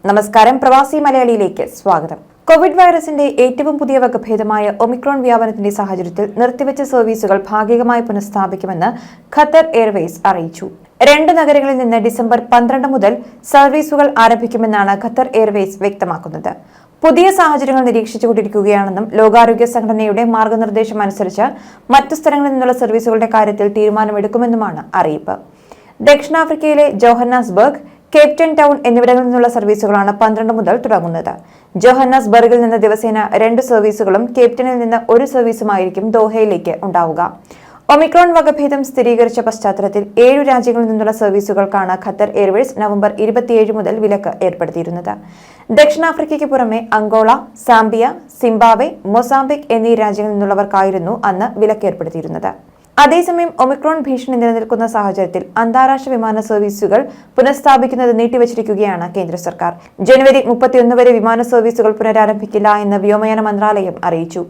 നമസ്കാരം, പ്രവാസി മലയാളിയിലേക്ക് സ്വാഗതം. കോവിഡ് വൈറസിന്റെ ഏറ്റവും പുതിയ വകഭേദമായ ഒമിക്രോൺ വ്യാപനത്തിന്റെ സാഹചര്യത്തിൽ നിർത്തിവെച്ച സർവീസുകൾ ഭാഗികമായി പുനഃസ്ഥാപിക്കുമെന്ന് ഖത്തർ എയർവേസ് അറിയിച്ചു. 2 നഗരങ്ങളിൽ നിന്ന് ഡിസംബർ 12 മുതൽ സർവീസുകൾ ആരംഭിക്കുമെന്നാണ് ഖത്തർ എയർവേസ് വ്യക്തമാക്കുന്നത്. പുതിയ സാഹചര്യങ്ങൾ നിരീക്ഷിച്ചുകൊണ്ടിരിക്കുകയാണെന്നും ലോകാരോഗ്യ സംഘടനയുടെ മാർഗനിർദ്ദേശം അനുസരിച്ച് മറ്റു സ്ഥലങ്ങളിൽ നിന്നുള്ള സർവീസുകളുടെ കാര്യത്തിൽ തീരുമാനമെടുക്കുമെന്നുമാണ് അറിയിപ്പ്. ദക്ഷിണാഫ്രിക്കയിലെ ജോഹന്നാസ്ബർഗ്, കേപ്റ്റൺ ടൗൺ എന്നിവിടങ്ങളിൽ നിന്നുള്ള സർവീസുകളാണ് 12 മുതൽ തുടങ്ങുന്നത്. ജോഹന്നാസ്ബർഗിൽ നിന്ന് ദിവസേന 2 സർവീസുകളും കേപ്റ്റണിൽ നിന്ന് 1 സർവീസുമായിരിക്കും ദോഹയിലേക്ക് ഉണ്ടാവുക. ഒമിക്രോൺ വകഭേദം സ്ഥിരീകരിച്ച പശ്ചാത്തലത്തിൽ 7 രാജ്യങ്ങളിൽ നിന്നുള്ള സർവീസുകൾക്കാണ് ഖത്തർ എയർവേസ് നവംബർ 27 മുതൽ വിലക്ക് ഏർപ്പെടുത്തിയിരുന്നത്. ദക്ഷിണാഫ്രിക്കയ്ക്ക് പുറമെ അങ്കോള, സാംബിയ, സിംബാബ്വെ, മൊസാംബിക് എന്നീ രാജ്യങ്ങളിൽ നിന്നുള്ളവർക്കായിരുന്നു അന്ന് വിലക്ക് ഏർപ്പെടുത്തിയിരുന്നത്. അതേസമയം ഒമിക്രോൺ ഭീഷണി നിലനിൽക്കുന്ന സാഹചര്യത്തിൽ അന്താരാഷ്ട്ര വിമാന സർവീസുകൾ പുനഃസ്ഥാപിക്കുന്നത് നീട്ടിവച്ചിരിക്കുകയാണ് കേന്ദ്ര സർക്കാർ. ജനുവരി 31 വരെ വിമാന സർവീസുകൾ പുനരാരംഭിക്കില്ല എന്ന് വ്യോമയാന മന്ത്രാലയം അറിയിച്ചു.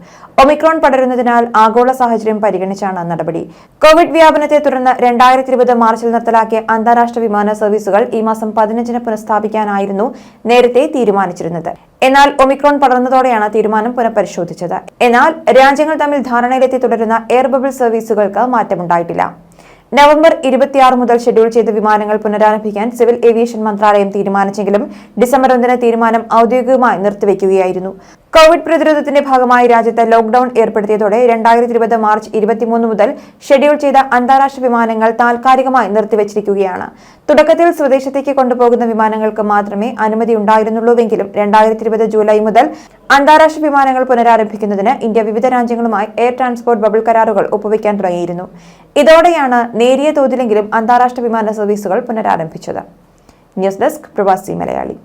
ഒമിക്രോൺ പടരുന്നതിനാൽ ആഗോള സാഹചര്യം പരിഗണിച്ചാണ് നടപടി. കോവിഡ് വ്യാപനത്തെ തുടർന്ന് 2020 മാർച്ചിൽ നിർത്തലാക്കിയ അന്താരാഷ്ട്ര വിമാന സർവീസുകൾ ഈ മാസം 15-ന് പുനഃസ്ഥാപിക്കാനായിരുന്നു നേരത്തെ തീരുമാനിച്ചിരുന്നത്. എന്നാൽ ഒമിക്രോൺ പടർന്നതോടെയാണ് തീരുമാനം പുനഃപരിശോധിച്ചത്. എന്നാൽ രാജ്യങ്ങൾ തമ്മിൽ ധാരണയിലെത്തി തുടരുന്ന എയർ ബബിൾ സർവീസുകൾക്ക് മാറ്റമുണ്ടായിട്ടില്ല. നവംബർ 26 മുതൽ ഷെഡ്യൂൾ ചെയ്ത വിമാനങ്ങൾ പുനരാരംഭിക്കാൻ സിവിൽ ഏവിയേഷൻ മന്ത്രാലയം തീരുമാനിച്ചെങ്കിലും ഡിസംബർ 1-ന് തീരുമാനം ഔദ്യോഗികമായി നിർത്തിവെക്കുകയായിരുന്നു. കോവിഡ് പ്രതിരോധത്തിന്റെ ഭാഗമായി രാജ്യത്ത് ലോക്ഡൌൺ ഏർപ്പെടുത്തിയതോടെ 2020 മാർച്ച് 23 മുതൽ ഷെഡ്യൂൾ ചെയ്ത അന്താരാഷ്ട്ര വിമാനങ്ങൾ താൽക്കാലികമായി നിർത്തിവച്ചിരിക്കുകയാണ്. തുടക്കത്തിൽ സ്വദേശത്തേക്ക് കൊണ്ടുപോകുന്ന വിമാനങ്ങൾക്ക് മാത്രമേ അനുമതി ഉണ്ടായിരുന്നുള്ളൂവെങ്കിലും 2020 ജൂലൈ മുതൽ അന്താരാഷ്ട്ര വിമാനങ്ങൾ പുനരാരംഭിക്കുന്നതിന് ഇന്ത്യ വിവിധ രാജ്യങ്ങളുമായി എയർ ട്രാൻസ്പോർട്ട് ബബിൾ കരാറുകൾ ഒപ്പുവെക്കാൻ തുടങ്ങിയിരുന്നു. ഇതോടെയാണ് നേരിയ തോതിലെങ്കിലും അന്താരാഷ്ട്ര വിമാന സർവീസുകൾ പുനരാരംഭിച്ചത്. ന്യൂസ് ഡെസ്ക്, പ്രവാസി മലയാളി.